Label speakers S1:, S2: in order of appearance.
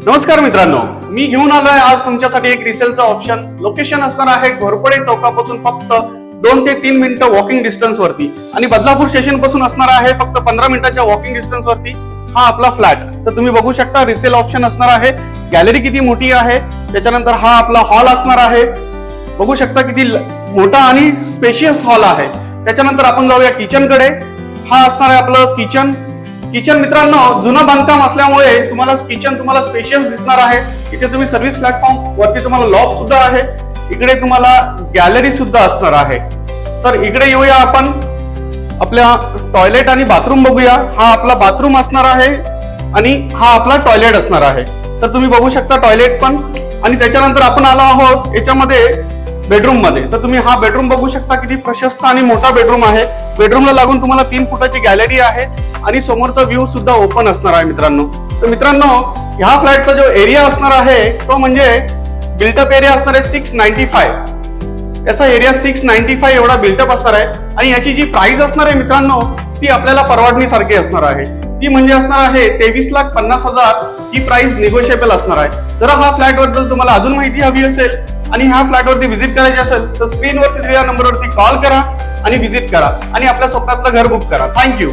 S1: नमस्कार मित्रांनो, मी घेऊन आलोय आज तुमच्यासाठी एक रिसेलचा ऑप्शन. लोकेशन असणार आहे घोरपडे चौकापासून फक्त 2 ते 3 मिनिटं वॉकिंग डिस्टन्स वरती आणि बदलापूर स्टेशन पासून असणार आहे फक्त 15 मिनिटाच्या वॉकिंग डिस्टन्स वरती हा आपला फ्लॅट. तर तुम्ही बघू शकता रिसेल ऑप्शन असणार आहे. गॅलरी किती मोठी आहे, त्याच्यानंतर हा आपला हॉल असणार आहे. बघू शकता किती मोठा आणि स्पेशियस हॉल आहे. त्याच्यानंतर आपण जाऊया किचन कडे. हा असणार आहे आपलं किचन. किचन मित्रांनो जुनं बांधकाम असल्यामुळे किचन तुम्हाला स्पेशियस दिसणार आहे. इथे तुम्ही सर्व्हिस प्लॅटफॉर्म वरती तुम्हाला लॉब सुद्धा आहे. इकडे तुम्हाला गॅलरी सुद्धा असणार आहे. तर इकडे येऊया आपण आपल्या टॉयलेट आणि बाथरूम बघूया. हा आपला बाथरूम असणार आहे आणि हा आपला टॉयलेट असणार आहे. तर तुम्ही बघू शकता टॉयलेट पण. आणि त्याच्यानंतर आपण आलो आहोत याच्यामध्ये बेडरूम मध्ये. तर तुम्ही हा बेडरूम बघू शकता किती प्रशस्त आणि मोठा बेडरूम आहे. बेडरूमला लागून तुम्हाला 3 फुटाची गॅलरी आहे आणि समोरचा व्ह्यू सुद्धा ओपन असणार आहे मित्रांनो. तर मित्रांनो ह्या फ्लॅटचा जो एरिया असणार आहे तो म्हणजे बिल्टअप एरिया असणार आहे 695. याचा एरिया 695 एवढा बिल्टअप असणार आहे. आणि याची जी प्राइस असणार आहे मित्रांनो ती आपल्याला परवडण्यासारखी असणार आहे. ती म्हणजे असणार आहे 23,50,000. ही प्राइस निगोशिएबल असणार आहे. जर हा फ्लॅट बद्दल तुम्हाला अजून माहिती हवी असेल आणि ह्या फ्लॅट वरती व्हिजिट करायची असेल तर स्क्रीनवरती दिलेल्या नंबरवरती कॉल करा आणि व्हिजिट करा आणि आपल्या स्वप्नातलं घर बुक करा. थँक्यू.